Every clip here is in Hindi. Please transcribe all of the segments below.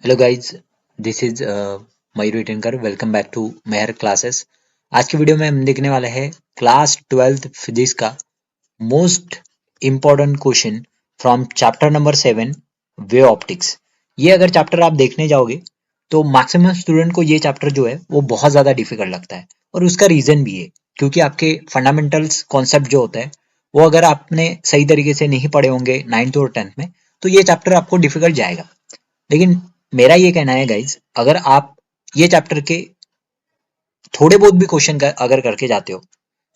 Hello guys, this is Mayur Tinkar. Welcome back to Mehar classes. आज की वीडियो में हम देखने वाले हैं क्लास 12th फिजिक्स का most important question from chapter number 7 ray optics. ये अगर चैप्टर आप देखने जाओगे तो मैक्सिमम स्टूडेंट को ये चैप्टर जो है वो बहुत ज़्यादा डिफिकल्ट लगता है, और उसका रीज़न भी है क्योंकि आपके फंडामेंटल्स कॉन्सेप्ट जो होता है वो अगर आपने सही तरीके से नहीं पढ़े होंगे 9th और 10th में, तो ये चैप्टर आपको डिफिकल्ट जाएगा। लेकिन मेरा ये कहना है गाइज, अगर आप ये चैप्टर के थोड़े बहुत भी क्वेश्चन अगर करके जाते हो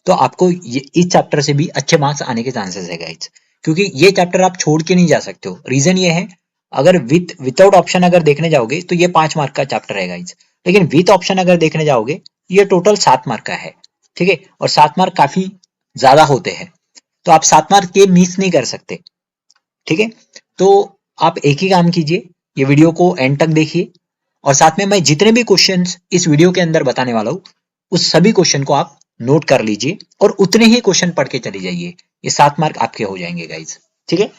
तो आपको इस चैप्टर से भी अच्छे मार्क्स आने के चांसेस है गाइज, क्योंकि ये चैप्टर आप छोड़ के नहीं जा सकते हो। रीजन ये है, अगर विदाउट ऑप्शन अगर देखने जाओगे तो ये 5 मार्क का चैप्टर है गाइज, लेकिन विथ ऑप्शन अगर देखने जाओगे ये टोटल 7 मार्क का है। ठीक है, और 7 मार्क काफी ज्यादा होते हैं, तो आप 7 मार्क ये मिस नहीं कर सकते। ठीक है, तो आप एक ही काम कीजिए, ये वीडियो को एंड तक देखिए, और साथ में मैं जितने भी क्वेश्चंस इस वीडियो के अंदर बताने वाला हूँ उस सभी क्वेश्चन को आप नोट कर लीजिए और उतने ही क्वेश्चन पढ़ के चले जाइए। ये 7 मार्क आपके हो जाएंगे गाइज। ठीक है,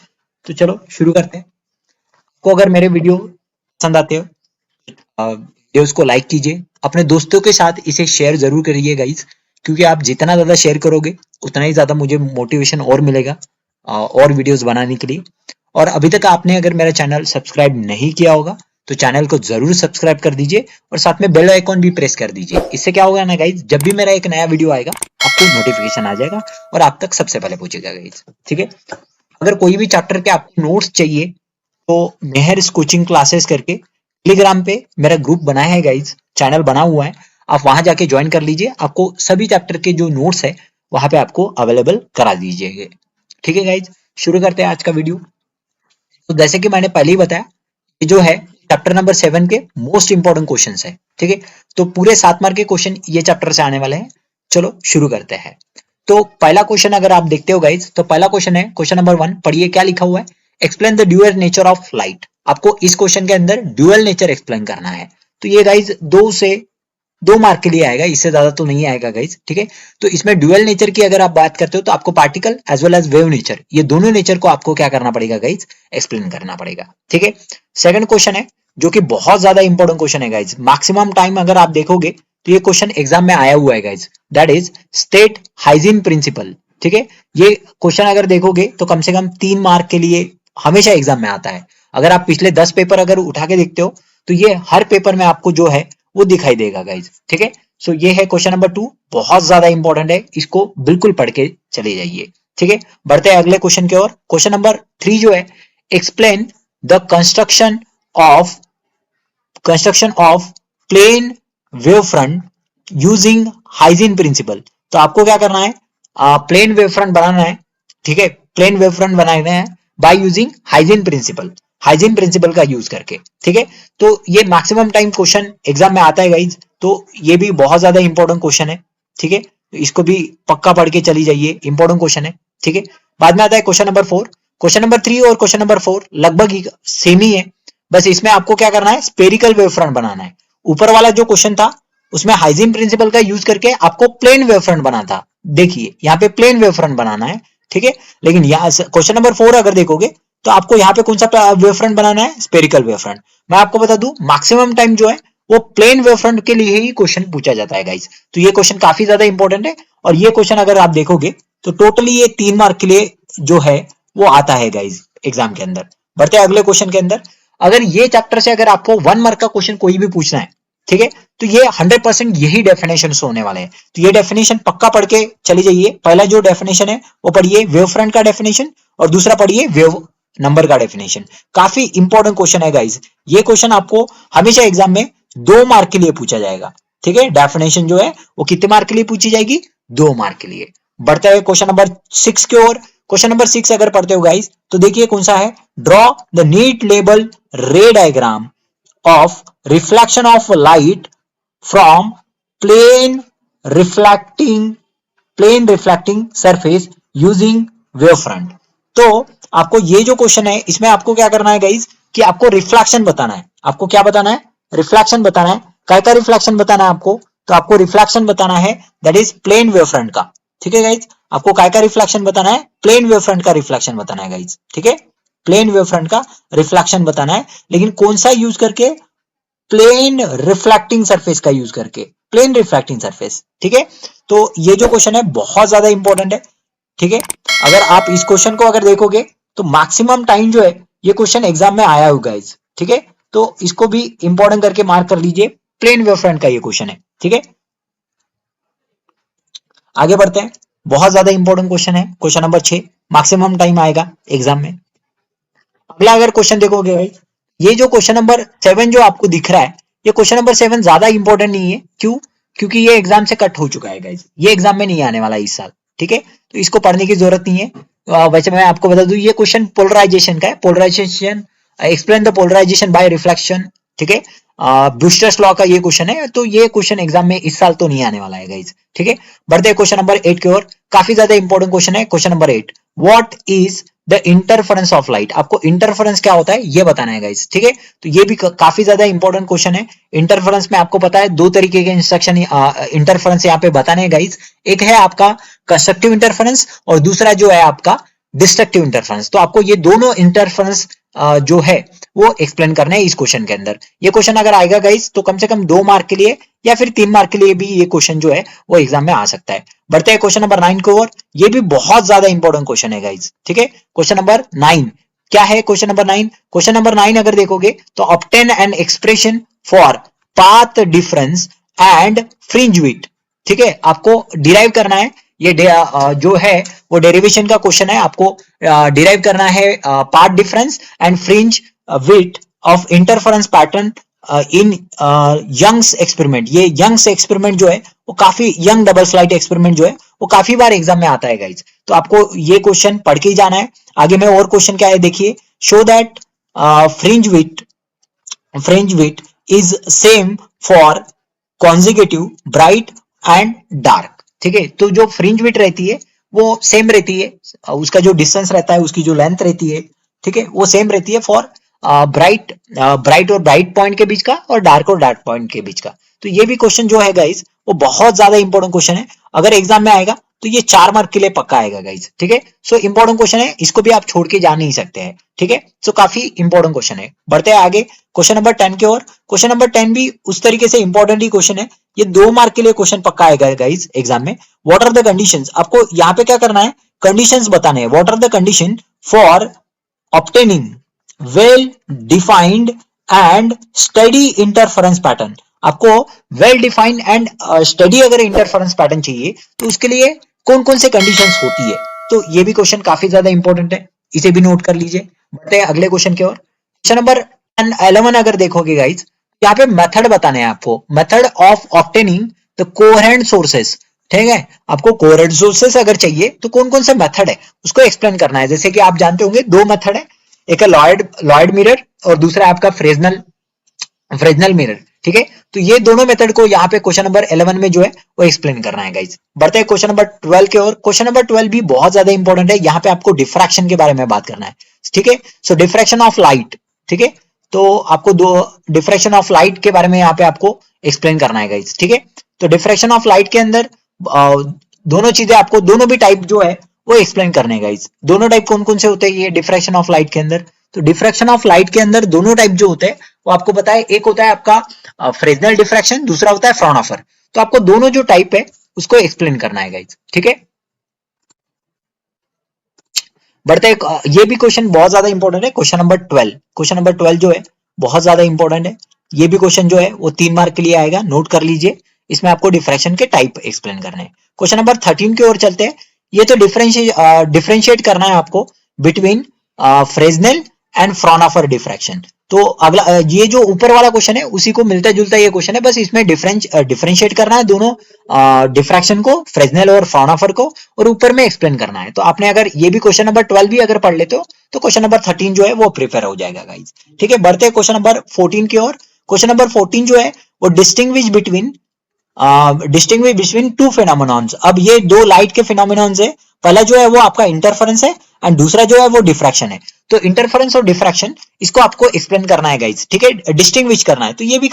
तो चलो शुरू करते हैं। आपको अगर मेरे वीडियो पसंद आते हो, वीडियोस को लाइक कीजिए, अपने दोस्तों के साथ इसे शेयर जरूर करिए गाइज, क्योंकि आप जितना ज्यादा शेयर करोगे उतना ही ज्यादा मुझे मोटिवेशन और मिलेगा और वीडियोस बनाने के लिए। और अभी तक आपने अगर मेरा चैनल सब्सक्राइब नहीं किया होगा तो चैनल को जरूर सब्सक्राइब कर दीजिए और साथ में बेल आइकॉन भी प्रेस कर दीजिए। इससे क्या होगा ना गाइज, जब भी मेरा एक नया वीडियो आएगा आपको नोटिफिकेशन आ जाएगा और आप तक सबसे पहले पहुंचेगा गाइज। ठीक है, अगर कोई भी चैप्टर के आपको नोट्स चाहिए तो मेहर कोचिंग क्लासेस करके टेलीग्राम पे मेरा ग्रुप बना है गाइज, चैनल बना हुआ है, आप वहां जाके ज्वाइन कर लीजिए। आपको सभी चैप्टर के जो नोट्स है वहां पे आपको अवेलेबल करा दीजिए। ठीक है गाइज, शुरू करते हैं आज का वीडियो। तो जैसे कि मैंने पहले ही बताया, ये जो है चैप्टर नंबर 7 के मोस्ट इंपॉर्टेंट क्वेश्चन है। ठीक है, तो पूरे 7 मार्क के क्वेश्चन ये चैप्टर से आने वाले हैं। चलो शुरू करते हैं। तो पहला क्वेश्चन अगर आप देखते हो गाइज, तो पहला क्वेश्चन है क्वेश्चन नंबर 1। पढ़िए क्या लिखा हुआ है। Explain the dual nature of light. आपको इस क्वेश्चन के अंदर ड्यूअल नेचर एक्सप्लेन करना है। तो ये गाइज 2 मार्क के लिए आएगा, इससे ज्यादा तो नहीं आएगा गाइज। ठीक है, तो इसमें ड्यूअल नेचर की अगर आप बात करते हो तो आपको particle as well as wave nature, ये दोनों नेचर को आपको क्या करना पड़ेगा गाइज, एक्सप्लेन करना पड़ेगा। ठीक है, सेकंड क्वेश्चन है जो कि बहुत ज्यादा इंपॉर्टेंट क्वेश्चन है गाइज। मैक्सिमम टाइम अगर आप देखोगे तो ये क्वेश्चन एग्जाम में आया हुआ है guys, that is state Huygens principle. ठीक है, ये क्वेश्चन अगर देखोगे तो कम से कम 3 मार्क के लिए हमेशा एग्जाम में आता है। अगर आप पिछले 10 पेपर अगर उठा के देखते हो तो ये हर पेपर में आपको जो है वो दिखाई देगा गाइज। ठीक है, सो ये है क्वेश्चन नंबर 2, बहुत ज्यादा इंपॉर्टेंट है, इसको बिल्कुल पढ़ के चले जाइए। ठीक है, बढ़ते हैं अगले क्वेश्चन की ओर। क्वेश्चन नंबर 3 जो है, explain the construction of plane wave front using Huygens principle. तो आपको क्या करना है, प्लेन वेव फ्रंट बनाना है। ठीक है, प्लेन वेव फ्रंट बनाना है बाय यूजिंग हाइजीन प्रिंसिपल का यूज करके। ठीक है, तो ये मैक्सिमम टाइम क्वेश्चन एग्जाम में आता है गाइज, तो ये भी बहुत ज्यादा इंपॉर्टेंट क्वेश्चन है। ठीक है, तो इसको भी पक्का पढ़ के चली जाइए, इंपॉर्टेंट क्वेश्चन है। ठीक है, बाद में आता है क्वेश्चन नंबर 4। क्वेश्चन नंबर 3 और क्वेश्चन नंबर 4 लगभग सेम ही है, बस इसमें आपको क्या करना है, स्पेरिकल वेव फ्रंट बनाना है। ऊपर वाला जो क्वेश्चन था उसमें हाइजीन प्रिंसिपल का यूज करके आपको प्लेन वेव फ्रंट बना था, देखिए यहाँ पे प्लेन वेव फ्रंट बनाना है। ठीक है, लेकिन यहाँ क्वेश्चन नंबर 4 अगर देखोगे तो आपको यहाँ पे कौन सा वेव फ्रंट बनाना है, स्पेरिकल वेव फ्रंट। मैं आपको बता दूं मैक्सिमम टाइम जो है वो प्लेन वेव फ्रंट के लिए ही क्वेश्चन पूछा जाता है गाइस, तो ये क्वेश्चन काफी ज्यादा इंपॉर्टेंट है। और ये क्वेश्चन अगर आप देखोगे तो टोटली ये 3 मार्क के लिए जो है वो आता है गाइस एग्जाम के अंदर। बढ़ते हैं अगले क्वेश्चन के अंदर। अगर ये चैप्टर से अगर आपको 1 मार्क का क्वेश्चन कोई भी पूछना है, ठीक है, तो ये 100% यही डेफिनेशन होने वाले हैं। तो ये डेफिनेशन पक्का पढ़ के चली जाइए। पहला जो डेफिनेशन है वो पढ़िए वेव फ्रंट का डेफिनेशन, और दूसरा पढ़िए वेव नंबर का डेफिनेशन। काफी इंपॉर्टेंट क्वेश्चन है गाइज, ये क्वेश्चन आपको हमेशा एग्जाम में 2 मार्क के लिए पूछा जाएगा। ठीक है, डेफिनेशन जो है वो कितने मार्क के लिए पूछी जाएगी, 2 मार्क के लिए। बढ़ते हुए क्वेश्चन नंबर 6 की ओर। क्वेश्चन नंबर 6 अगर पढ़ते हो गाइज तो देखिए कौन सा है, draw the neat labelled ray diagram of reflection of light from plane reflecting surface using wave front. तो आपको ये जो क्वेश्चन है इसमें आपको क्या करना है गाइज, कि आपको रिफ्लेक्शन बताना है। आपको क्या बताना है, रिफ्लेक्शन बताना है। क्या क्या रिफ्लेक्शन बताना है आपको, तो आपको रिफ्लेक्शन बताना है that is plane wave front का। ठीक है गाइज, आपको क्या क्या रिफ्लेक्शन बताना है, प्लेन वेव फ्रंट का रिफ्लेक्शन बताना है गाइज। ठीक है, प्लेन वेव फ्रंट का रिफ्लेक्शन बताना है, लेकिन कौन सा यूज करके, प्लेन रिफ्लेक्टिंग सरफेस का यूज करके, प्लेन रिफ्लेक्टिंग सरफेस। ठीक है, तो ये जो क्वेश्चन है बहुत ज्यादा इंपॉर्टेंट है। ठीक है, अगर आप इस क्वेश्चन को अगर देखोगे तो मैक्सिमम टाइम जो है ये क्वेश्चन एग्जाम में आया होगा गाइस। ठीक है, तो इसको भी इंपॉर्टेंट करके मार्क कर लीजिए, प्लेन वेव फ्रंट का ये क्वेश्चन है। ठीक है, आगे बढ़ते हैं, बहुत ज्यादा इंपॉर्टेंट क्वेश्चन है, क्वेश्चन नंबर 6, मैक्सिमम टाइम आएगा एग्जाम में। अगला अगर क्वेश्चन देखोगे भाई, ये जो क्वेश्चन नंबर 7 जो आपको दिख रहा है, ये क्वेश्चन नंबर 7 ज्यादा इंपॉर्टेंट नहीं है। क्यों? क्योंकि ये एग्जाम से कट हो चुका है गाइस, ये एग्जाम में नहीं आने वाला इस साल। ठीक है, तो इसको पढ़ने की जरूरत नहीं है। वैसे मैं आपको बता दूं, ये क्वेश्चन पोलराइजेशन का है, polarisation, explain the polarisation by reflection. ठीक है, ब्रूस्टर्स लॉ का ये क्वेश्चन है, तो ये क्वेश्चन एग्जाम में इस साल तो नहीं आने वाला है गाइस। ठीक है, बढ़ते हैं क्वेश्चन नंबर 8 की ओर, काफी ज्यादा इंपॉर्टेंट क्वेश्चन है। Question number 8, what is the interference of light? आपको इंटरफेरेंस क्या होता है ये बताना है गाइस। ठीक है, तो ये भी काफी ज्यादा इंपॉर्टेंट क्वेश्चन है। इंटरफेरेंस में आपको पता है दो तरीके के इंस्ट्रक्शन इंटरफेरेंस यहाँ पे बताने हैं गाइस। एक है आपका कंस्ट्रक्टिव इंटरफेरेंस और दूसरा जो है आपका डिस्ट्रक्टिव इंटरफेरेंस। तो आपको ये दोनों इंटरफेरेंस जो है वो एक्सप्लेन करना है इस क्वेश्चन के अंदर। ये क्वेश्चन अगर आएगा गाइस तो कम से कम 2 मार्क के लिए या फिर 3 मार्क के लिए भी ये क्वेश्चन जो है वो एग्जाम में आ सकता है। बढ़ते हैं क्वेश्चन नंबर 9 को, और ये भी बहुत ज्यादा इंपॉर्टेंट क्वेश्चन है गाइस। ठीक है, क्वेश्चन नंबर 9 क्या है? क्वेश्चन नंबर 9, क्वेश्चन नंबर 9 अगर देखोगे तो obtain an expression for path difference and fringe width. ठीक है, आपको डिराइव करना है, ये जो है वो डेरिवेशन का क्वेश्चन है। आपको डिराइव करना है path difference and fringe width of interference pattern in Young's experiment. ये यंग्स एक्सपेरिमेंट जो है वो काफी, यंग डबल स्लाइट एक्सपेरिमेंट जो है वो काफी बार एग्जाम में आता है गाइज। तो आपको ये क्वेश्चन पढ़ के ही जाना है। आगे में और क्वेश्चन क्या है देखिए, show that fringe width is same for consecutive bright and dark. ठीक है, तो जो फ्रिंज विड्थ रहती है वो सेम रहती है, उसका जो डिस्टेंस रहता है, उसकी जो लेंथ रहती है, ठीक है, वो सेम रहती है फॉर ब्राइट और ब्राइट पॉइंट के बीच का और डार्क पॉइंट के बीच का। तो ये भी क्वेश्चन जो है गाइस वो बहुत ज्यादा इंपॉर्टेंट क्वेश्चन है। अगर एग्जाम में आएगा तो ये 4 मार्क के लिए पक्का आएगा गाइस। ठीक है, सो इंपॉर्टेंट क्वेश्चन है, इसको भी आप छोड़ के जा नहीं सकते हैं। ठीक है, सो काफी इंपॉर्टेंट क्वेश्चन है। बढ़ते हैं आगे क्वेश्चन नंबर 10 की ओर। क्वेश्चन नंबर 10 भी उस तरीके से इंपॉर्टेंट ही क्वेश्चन है, ये 2 मार्क के लिए क्वेश्चन पक्का आएगा गाइस एग्जाम में। What are the conditions? आपको यहाँ पे क्या करना है, कंडीशंस बताने हैं। What are the condition for obtaining well defined and steady interference pattern? आपको वेल डिफाइंड एंड स्टडी अगर इंटरफेरेंस पैटर्न चाहिए तो उसके लिए कौन कौन से कंडीशंस होती है? तो ये भी क्वेश्चन काफी ज्यादा इंपॉर्टेंट है, इसे भी नोट कर लीजिए। बढ़ते हैं अगले क्वेश्चन की ओर। क्वेश्चन नंबर 11 अगर देखोगे गाइज, यहाँ पे मेथड बताने हैं आपको, method of obtaining the coherent sources. ठीक है, आपको कोहेरेंट सोर्सेस अगर चाहिए तो कौन कौन से मेथड है उसको एक्सप्लेन करना है। जैसे कि आप जानते होंगे 2 मेथड है, एक है लॉयड मिरर और दूसरा आपका फ्रेजनल मिरर। ठीक है, तो ये दोनों मेथड को यहाँ पे क्वेश्चन नंबर 11 में जो है वो एक्सप्लेन करना है गाइज। बढ़ते हैं क्वेश्चन नंबर 12 के ओर। क्वेश्चन नंबर 12 भी बहुत ज्यादा इंपॉर्टेंट है, यहाँ पे आपको डिफ्रैक्शन के बारे में बात करना है। ठीक है, सो डिफ्रैक्शन ऑफ लाइट। ठीक है, तो आपको डिफ्रैक्शन ऑफ लाइट के बारे में यहाँ पे आपको एक्सप्लेन करना है गाइज। ठीक है, तो डिफ्रैक्शन ऑफ लाइट के अंदर दोनों चीजें आपको, दोनों भी टाइप जो है वो एक्सप्लेन करने गाइज। दोनों टाइप कौन कौन से होते हैं ये डिफ्रैक्शन ऑफ लाइट के अंदर? तो डिफ्रैक्शन ऑफ लाइट के अंदर दोनों टाइप जो होते हैं वो आपको पता है, एक होता है आपका फ्रेजनल डिफ्रैक्शन, दूसरा होता है फ्राउनहोफर। तो आपको दोनों जो टाइप है उसको एक्सप्लेन करना है गाइज। ठीक है, बढ़ते ये भी क्वेश्चन बहुत ज्यादा इंपॉर्टेंट है। क्वेश्चन नंबर 12, क्वेश्चन नंबर 12 जो है बहुत ज्यादा इंपॉर्टेंट है। ये भी क्वेश्चन जो है वो 3 मार्क के लिए आएगा, नोट कर लीजिए। इसमें आपको डिफ्रैक्शन के टाइप एक्सप्लेन करने हैं। क्वेश्चन नंबर 13 की ओर चलते हैं। ये तो डिफरेंशिएट करना है आपको between Fresnel and Fraunhofer diffraction. तो अगला ये जो ऊपर वाला क्वेश्चन है उसी को मिलता जुलता ये क्वेश्चन है, बस इसमें डिफरेंशिएट करना है दोनों डिफ्रैक्शन को, फ्रेजनल और फ्राउनहोफर को, और ऊपर में एक्सप्लेन करना है। तो आपने अगर ये भी क्वेश्चन नंबर 12 भी अगर पढ़ लेते हो तो क्वेश्चन नंबर 13 जो है वो प्रिपेयर हो जाएगा गाइज। ठीक है, बढ़ते हैं क्वेश्चन नंबर 14 की ओर। क्वेश्चन नंबर 14 जो है वो डिस्टिंग्विश बिटवीन 2 फिनोमिनॉन्स। अब ये 2 लाइट के फिनोमिनॉन्स है, पहला जो है वो आपका इंटरफेरेंस है एंड दूसरा जो है वो डिफ्रैक्शन है। तो इंटरफेरेंस और डिफ्रैक्शन इसको आपको एक्सप्लेन करना है गाइज। ठीक है, डिस्टिंग्विश करना है। तो ये भी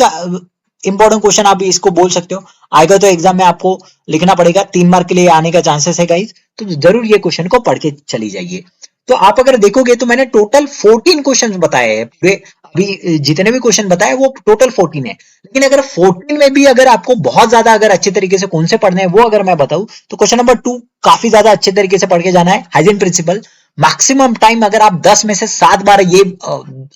इंपॉर्टेंट क्वेश्चन आप इसको बोल सकते हो, आएगा तो एग्जाम में आपको लिखना पड़ेगा, 3 मार्क के लिए आने का चांसेस है गाइज। तो जरूर ये क्वेश्चन को पढ़ के चली जाइए। तो आप अगर देखोगे तो मैंने टोटल 14 क्वेश्चंस बताए हैं पूरे, अभी जितने भी क्वेश्चन बताए वो टोटल 14 है। लेकिन अगर 14 में भी अगर आपको बहुत ज्यादा अगर अच्छे तरीके से कौन से पढ़ने हैं वो अगर मैं बताऊं तो क्वेश्चन नंबर 2 काफी ज्यादा अच्छे तरीके से पढ़ के जाना है, हाइजीन प्रिंसिपल। मैक्सिमम टाइम अगर आप 10 में से 7 बार ये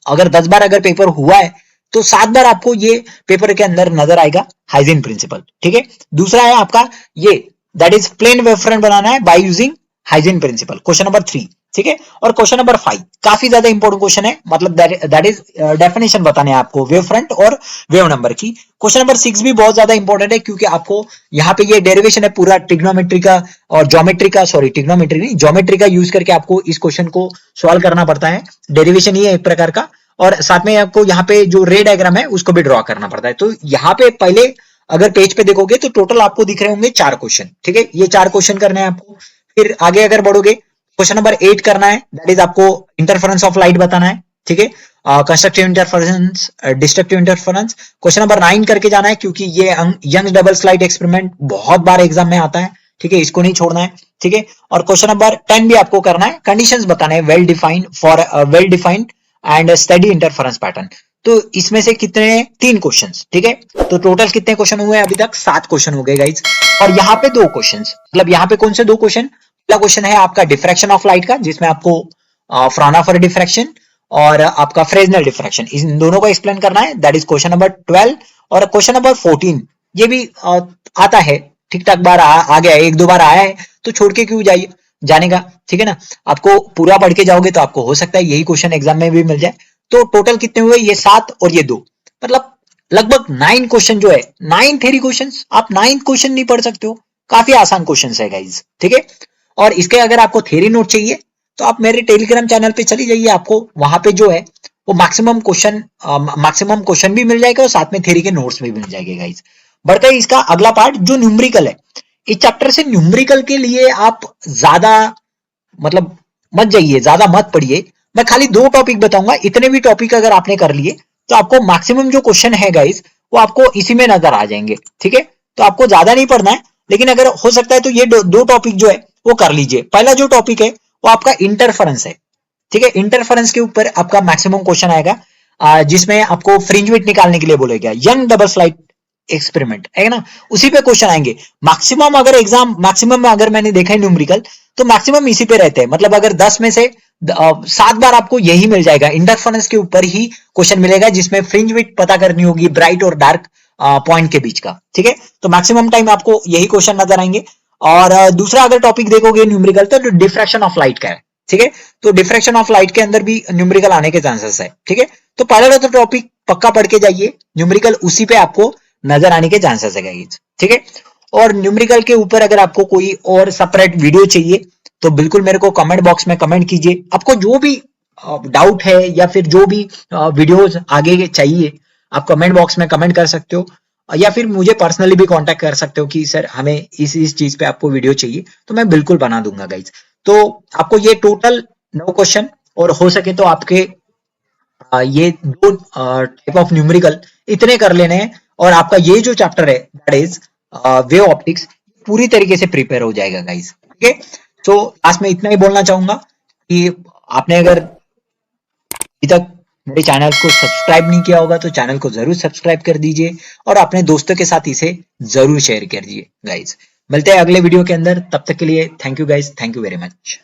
अगर 10 बार अगर पेपर हुआ है तो 7 बार आपको ये पेपर के अंदर नजर आएगा हाइजीन प्रिंसिपल, ठीक है। दूसरा है आपका ये that is plane wave front बनाना है by using Huygens principle, question number 3, ठीक है। और क्वेश्चन नंबर 5 काफी ज्यादा इंपॉर्टेंट क्वेश्चन है, मतलब दैट इज डेफिनेशन बताने हैं आपको वेव फ्रंट और वेव नंबर की। क्वेश्चन नंबर 6 भी बहुत ज्यादा इंपॉर्टेंट है क्योंकि आपको यहाँ पे ये डेरिवेशन है पूरा ट्रिग्नोमेट्री का और ज्योमेट्री का, सॉरी ट्रिग्नोमेट्री नहीं ज्योमेट्री का यूज करके आपको इस क्वेश्चन को सॉल्व करना पड़ता है। डेरिवेशन ही है एक प्रकार का, और साथ में आपको यहाँ पे जो रे डायग्राम है उसको भी ड्रॉ करना पड़ता है। तो यहाँ पे पहले अगर पेज पे देखोगे तो टोटल आपको दिख रहे होंगे 4 क्वेश्चन, ठीक है। ये 4 क्वेश्चन करने हैं आपको। फिर आगे अगर बढ़ोगे क्वेश्चन नंबर 8 करना है, दैट इज आपको इंटरफेरेंस ऑफ लाइट बताना है, ठीक है। Constructive interference, destructive interference. Question number 9 करके जाना है क्योंकि ये यंग डबल स्लाइड एक्सपेरिमेंट बहुत बार एग्जाम में आता है, ठीक है, इसको नहीं छोड़ना है, ठीक है। और क्वेश्चन नंबर 10 भी आपको करना है, कंडीशंस बताने हैं well defined for well defined and steady interference pattern. तो इसमें से कितने 3 क्वेश्चंस, ठीक है। तो टोटल कितने क्वेश्चन हुए अभी तक 7 क्वेश्चन हो गए गाइज। और यहाँ पे 2 क्वेश्चंस, मतलब यहाँ पे कौन से 2 क्वेश्चन, पहला क्वेश्चन है आपका डिफ्रैक्शन ऑफ लाइट का जिसमें आपको फ्राउनहोफर डिफ्रैक्शन और आपका फ्रेजनेल डिफ्रैक्शन इन दोनों को एक्सप्लेन करना है, दैट इज क्वेश्चन नंबर 12। और क्वेश्चन नंबर 14 ये भी आता है, ठीक ठाक बार आ गया है, 1-2 बार आया है, तो छोड़ के क्यों जाइए जाने का, ठीक है ना। आपको पूरा पढ़ के जाओगे तो आपको हो सकता है यही क्वेश्चन एग्जाम में भी मिल जाए। तो टोटल कितने हुए, ये 7 और ये 2, मतलब लगभग 9 क्वेश्चन जो है, 9 थ्योरी क्वेश्चन, आप 9 क्वेश्चन नहीं पढ़ सकते हो, काफी आसान क्वेश्चन है गाइज, ठीक है। और इसके अगर आपको थ्योरी नोट चाहिए तो आप मेरे टेलीग्राम चैनल पे चली जाइए, आपको वहां पे जो है वो मैक्सिमम क्वेश्चन भी मिल जाएगा और साथ में थ्योरी के नोट्स भी मिल जाएंगे गाइज। बढ़ते ही इसका अगला पार्ट जो न्यूमेरिकल है, इस चैप्टर से न्यूमेरिकल के लिए आप ज्यादा मतलब मत जाइए, ज्यादा मत पढ़िए। मैं खाली 2 टॉपिक बताऊंगा, इतने भी टॉपिक अगर आपने कर लिए तो आपको मैक्सिमम जो क्वेश्चन है गाइस वो आपको इसी में नजर आ जाएंगे, ठीक है। तो आपको ज्यादा नहीं पढ़ना है, लेकिन अगर हो सकता है तो ये 2 टॉपिक जो है वो कर लीजिए। पहला जो टॉपिक है वो आपका इंटरफेरेंस है, ठीक है। इंटरफेरेंस के ऊपर आपका मैक्सिमम क्वेश्चन आएगा, जिसमें आपको फ्रिंज विड्थ निकालने के लिए बोलेगा, यंग डबल स्लाइड एक्सपेरिमेंट है ना, उसी पे क्वेश्चन आएंगे। मैक्सिमम अगर एग्जाम मैक्सिमम में अगर मैंने देखा है न्यूमेरिकल तो मैक्सिमम इसी पे रहते हैं, मतलब अगर 10 में से 7 बार आपको यही मिल जाएगा, इंटरफेरेंस के ऊपर ही क्वेश्चन मिलेगा जिसमें फ्रिंज विड्थ पता करनी होगी ब्राइट और डार्क पॉइंट के बीच का, ठीक है। तो मैक्सिमम टाइम आपको यही क्वेश्चन नजर आएंगे। और दूसरा अगर टॉपिक देखोगे न्यूमेरिकल तो डिफ्रैक्शन ऑफ लाइट का है, ठीक है। तो डिफ्रैक्शन ऑफ लाइट के अंदर भी न्यूमेरिकल आने के चांसेस है, ठीक है। तो पहला तो टॉपिक पक्का पढ़ के जाइए, न्यूमेरिकल उसी पे आपको नजर आने के चांसेस है गाइस, ठीक है। और न्यूमेरिकल के ऊपर अगर आपको कोई और सेपरेट वीडियो चाहिए तो बिल्कुल मेरे को कमेंट बॉक्स में कमेंट कीजिए। आपको जो भी डाउट है या फिर जो भी वीडियोस आगे चाहिए आप कमेंट बॉक्स में कमेंट कर सकते हो, या फिर मुझे पर्सनली भी कांटेक्ट कर सकते हो कि सर हमें इस चीज पे आपको वीडियो चाहिए, तो मैं बिल्कुल बना दूंगा गाइज। तो आपको ये टोटल 9 क्वेश्चन और हो सके तो आपके ये 2 टाइप ऑफ न्यूमेरिकल इतने कर लेने हैं और आपका ये जो चैप्टर है दैट इज वेव ऑप्टिक्स पूरी तरीके से प्रिपेयर हो जाएगा गाइस, ठीक है। तो लास्ट में इतना ही बोलना चाहूंगा कि आपने अगर अभी तक मेरे चैनल को सब्सक्राइब नहीं किया होगा तो चैनल को जरूर सब्सक्राइब कर दीजिए और अपने दोस्तों के साथ इसे जरूर शेयर कर दीजिए गाइस। मिलते हैं अगले वीडियो के अंदर, तब तक के लिए thank you guys, thank you very much.